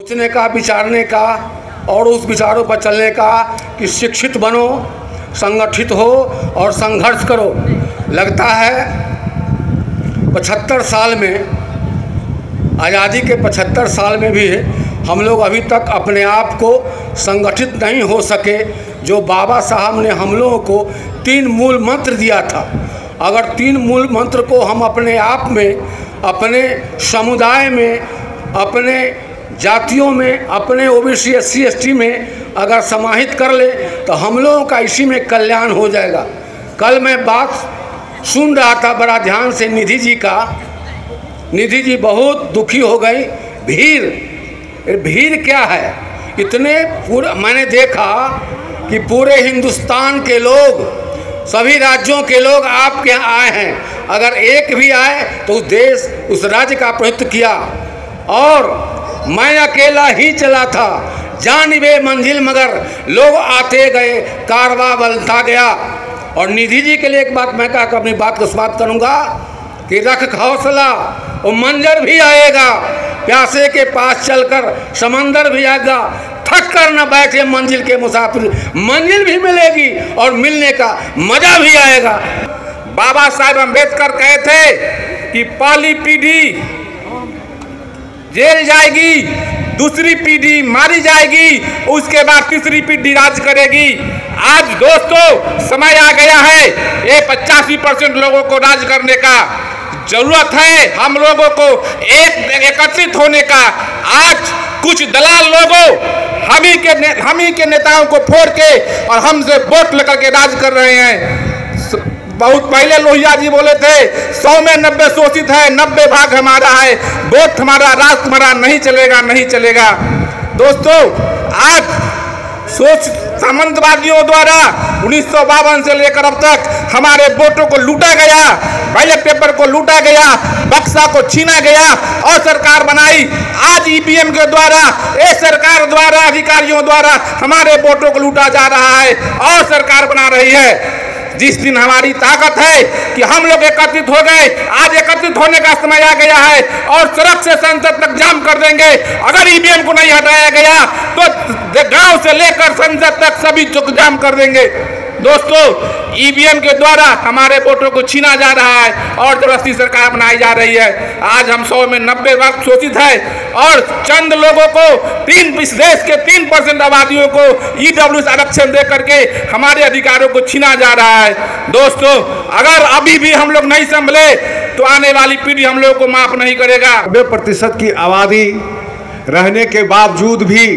सोचने का, विचारने का और उस विचारों पर चलने का कि शिक्षित बनो, संगठित हो और संघर्ष करो। लगता है 75 साल में, आज़ादी के 75 साल में भी हम लोग अभी तक अपने आप को संगठित नहीं हो सके। जो बाबा साहब ने हम लोगों को 3 मूल मंत्र दिया था, अगर 3 मूल मंत्र को हम अपने आप में, अपने समुदाय में, अपने जातियों में, अपने ओबीसी SC ST में अगर समाहित कर ले तो हम लोगों का इसी में कल्याण हो जाएगा। कल मैं बात सुन रहा था बड़ा ध्यान से निधि जी का। निधि जी बहुत दुखी हो गई। भीड़ क्या है? इतने मैंने देखा कि पूरे हिंदुस्तान के लोग, सभी राज्यों के लोग आपके यहाँ आए हैं। अगर एक भी आए तो उस देश, उस राज्य का प्रतिनिधित्व किया। और मैं अकेला ही चला था, जानिबे मंजिल मगर लोग आते गए, कारवां बनता गया। और निधि जी के लिए एक बात मैं कहकर अपनी बात को समाप्त करूंगा कि रख हौसला, वो मंजर भी आएगा, प्यासे के पास चलकर समंदर भी आएगा। थक कर न बैठे मंजिल के मुसाफिर, मंजिल भी मिलेगी और मिलने का मजा भी आएगा। बाबा साहेब अम्बेडकर कहे थे कि पहली पीढ़ी जेल जाएगी, दूसरी पीढ़ी मारी जाएगी, उसके बाद तीसरी पीढ़ी राज करेगी। आज दोस्तों समय आ गया है, ये 85% लोगों को राज करने का जरूरत है। हम लोगों को एकत्रित होने का। आज कुछ दलाल लोगों हम ही के नेताओं को फोड़ के और हमसे वोट लेकर के राज कर रहे हैं। बहुत पहले लोहिया जी बोले थे 100 में 90 शोषित है, 90 भाग हमारा है, वोट हमारा, राष्ट्र हमारा, नहीं चलेगा, नहीं चलेगा। दोस्तों आज सोच सामंतवादियों द्वारा 1952 से लेकर अब तक हमारे वोटों को लूटा गया, बैलेट पेपर को लूटा गया, बक्सा को छीना गया और सरकार बनाई। आज EVM के द्वारा, ये सरकार द्वारा, अधिकारियों द्वारा हमारे वोटों को लूटा जा रहा है और सरकार बना रही है। जिस दिन हमारी ताकत है कि हम लोग एकत्रित हो गए, आज एकत्रित होने का समय आ गया है और सड़क से संसद तक जाम कर देंगे। अगर EVM को नहीं हटाया गया तो गांव से लेकर संसद तक सभी जाम कर देंगे। दोस्तों EVM के द्वारा हमारे वोटों को छीना जा रहा है और जबरदस्ती सरकार बनाई जा रही है। आज हम 100 में 90 भाग शोषित है और चंद लोगों को, इस देश के 3% आबादियों को EWS आरक्षण दे करके हमारे अधिकारों को छीना जा रहा है। दोस्तों अगर अभी भी हम लोग नहीं संभले तो आने वाली पीढ़ी हम लोगों को माफ नहीं करेगा। 90% की आबादी रहने के बावजूद भी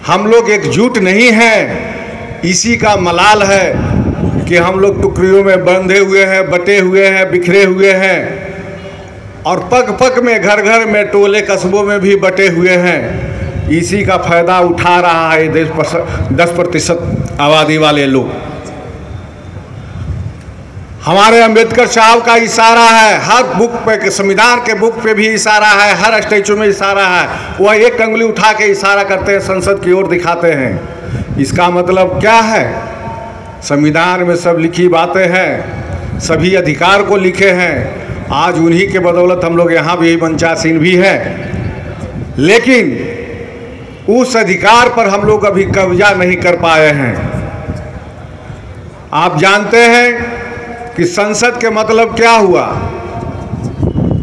हम लोग एकजुट नहीं हैं। इसी का मलाल है कि हम लोग टुकड़ियों में बंधे हुए हैं, बटे हुए हैं, बिखरे हुए हैं और पग पग में, घर घर में, टोले कस्बों में भी बटे हुए हैं। इसी का फायदा उठा रहा है देश 10% आबादी वाले लोग। हमारे अंबेडकर साहब का इशारा है, हर बुक पे, संविधान के बुक पे भी इशारा है, हर स्टैचू में इशारा है। वह एक अंगुली उठा के इशारा करते हैं, संसद की ओर दिखाते हैं। इसका मतलब क्या है? संविधान में सब लिखी बातें हैं, सभी अधिकार को लिखे हैं। आज उन्हीं के बदौलत हम लोग यहाँ भी मंचासीन भी हैं, लेकिन उस अधिकार पर हम लोग अभी कब्जा नहीं कर पाए हैं। आप जानते हैं कि संसद के मतलब क्या हुआ?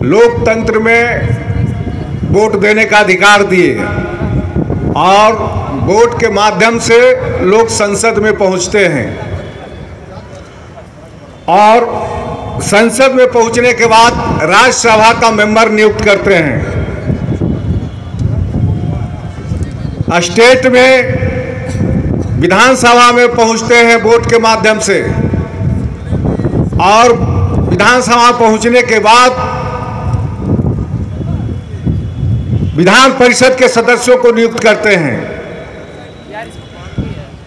लोकतंत्र में वोट देने का अधिकार दिए और वोट के माध्यम से लोग संसद में पहुंचते हैं और संसद में पहुंचने के बाद राज्यसभा का मेंबर नियुक्त करते हैं। स्टेट में विधानसभा में पहुंचते हैं वोट के माध्यम से और विधानसभा पहुंचने के बाद विधान परिषद के सदस्यों को नियुक्त करते हैं।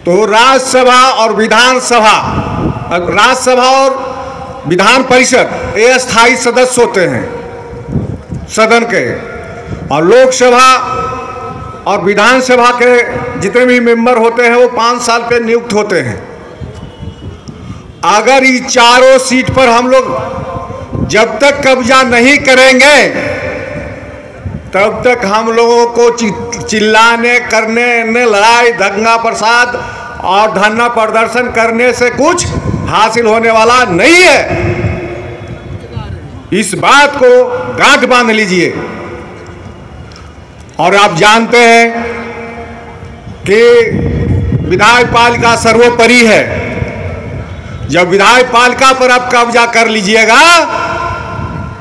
तो राज्यसभा और विधानसभा, राज्यसभा और विधान परिषद ये स्थायी सदस्य होते हैं सदन के, और लोकसभा और विधानसभा के जितने भी मेंबर होते हैं वो 5 साल पे नियुक्त होते हैं। अगर ये चारों सीट पर हम लोग जब तक कब्जा नहीं करेंगे तब तक हम लोगों को चिल्लाने करने लड़ाई दंगा प्रसाद और धरना प्रदर्शन करने से कुछ हासिल होने वाला नहीं है। इस बात को गांठ बांध लीजिए। और आप जानते हैं कि विधायपालिका सर्वोपरि है। जब विधायपालिका पर आप कब्जा कर लीजिएगा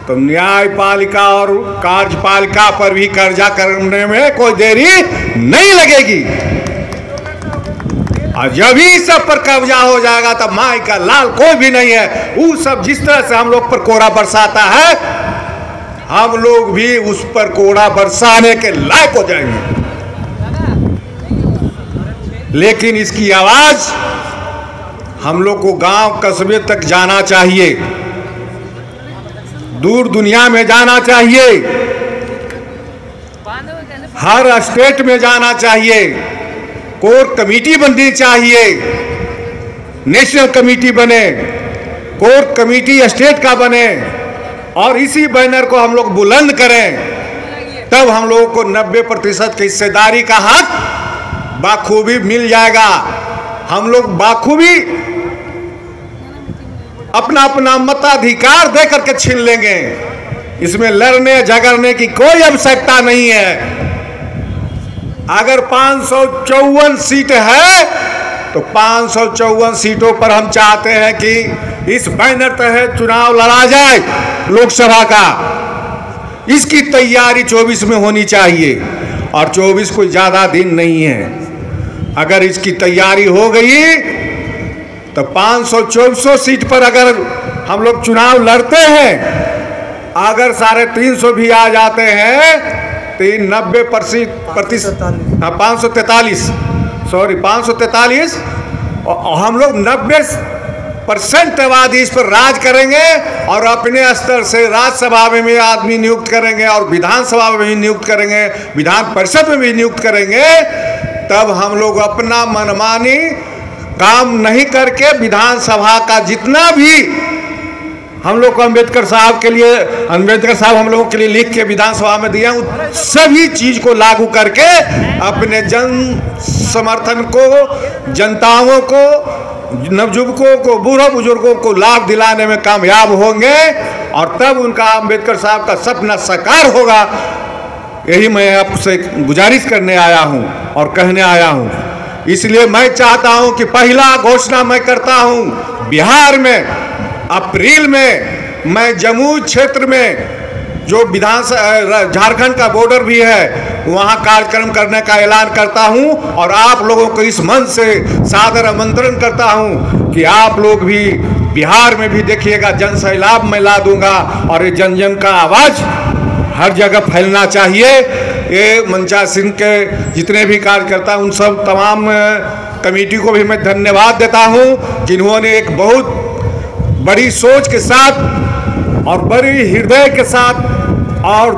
तो न्यायपालिका और कार्यपालिका पर भी कब्जा करने में कोई देरी नहीं लगेगी। और जब ही सब पर कब्जा हो जाएगा तब माई का लाल कोई भी नहीं है। वो सब जिस तरह से हम लोग पर कोड़ा बरसाता है, हम लोग भी उस पर कोड़ा बरसाने के लायक हो जाएंगे। लेकिन इसकी आवाज हम लोग को गांव कस्बे तक जाना चाहिए, दूर दुनिया में जाना चाहिए, हर स्टेट में जाना चाहिए। कोर कमेटी बननी चाहिए, नेशनल कमेटी बने, कोर कमेटी स्टेट का बने और इसी बैनर को हम लोग बुलंद करें। तब हम लोगों को 90% की हिस्सेदारी का हक बाखूबी मिल जाएगा। हम लोग बाखूबी अपना अपना मताधिकार दे करके छीन लेंगे। इसमें लड़ने झगड़ने की कोई आवश्यकता नहीं है। अगर 554 सीट है तो 554 सीटों पर हम चाहते हैं कि इस बैनर तहत चुनाव लड़ा जाए लोकसभा का। इसकी तैयारी 24 में होनी चाहिए और 24 कोई ज़्यादा दिन नहीं है। अगर इसकी तैयारी हो गई तो 524 सीट पर अगर हम लोग चुनाव लड़ते हैं, अगर 350 भी आ जाते हैं तो 90% 543 और हम लोग 90% आबादी इस पर राज करेंगे और अपने स्तर से राज्यसभा में भी आदमी नियुक्त करेंगे और विधानसभा में भी नियुक्त करेंगे, विधान परिषद में भी नियुक्त करेंगे। तब हम लोग अपना मनमानी काम नहीं करके विधानसभा का जितना भी हम लोग को अम्बेडकर साहब हम लोगों के लिए लिख के विधानसभा में दिया, उन सभी चीज को लागू करके अपने जन समर्थन को, जनताओं को, नवयुवकों को, बूढ़े बुजुर्गों को लाभ दिलाने में कामयाब होंगे और तब उनका अम्बेडकर साहब का सपना साकार होगा। यही मैं आपसे गुजारिश करने आया हूं और कहने आया हूं। इसलिए मैं चाहता हूं कि पहला घोषणा मैं करता हूं, बिहार में अप्रैल में मैं जम्मू क्षेत्र में जो झारखंड का बॉर्डर भी है वहां कार्यक्रम करने का ऐलान करता हूं और आप लोगों को इस मंच से सादर आमंत्रण करता हूं कि आप लोग भी बिहार में भी देखिएगा। जन सैलाब मैं ला दूंगा और ये जन जन का आवाज हर जगह फैलना चाहिए। ये मंचा सिंह के जितने भी कार्यकर्ता उन सब तमाम कमेटी को भी मैं धन्यवाद देता हूं जिन्होंने एक बहुत बड़ी सोच के साथ और बड़ी हृदय के साथ और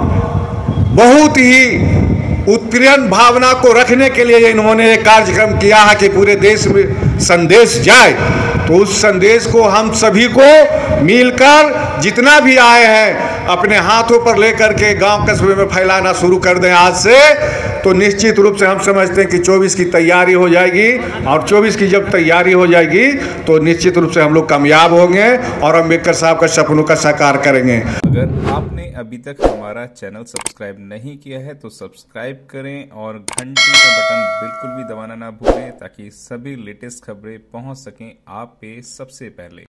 बहुत ही उत्कीर्ण भावना को रखने के लिए इन्होंने एक कार्यक्रम किया है कि पूरे देश में संदेश जाए। तो उस संदेश को हम सभी को मिलकर जितना भी आए हैं अपने हाथों पर लेकर के गांव कस्बे में फैलाना शुरू कर दें आज से, तो निश्चित रूप से हम समझते हैं कि 24 की तैयारी हो जाएगी और 24 की जब तैयारी हो जाएगी तो निश्चित रूप से हम लोग कामयाब होंगे और अम्बेडकर साहब का सपनों का साकार करेंगे। अगर आपने अभी तक हमारा चैनल सब्सक्राइब नहीं किया है तो सब्सक्राइब करें और घंटी का बटन बिल्कुल भी दबाना ना भूलें ताकि सभी लेटेस्ट खबरें पहुंच सकें आप पे सबसे पहले।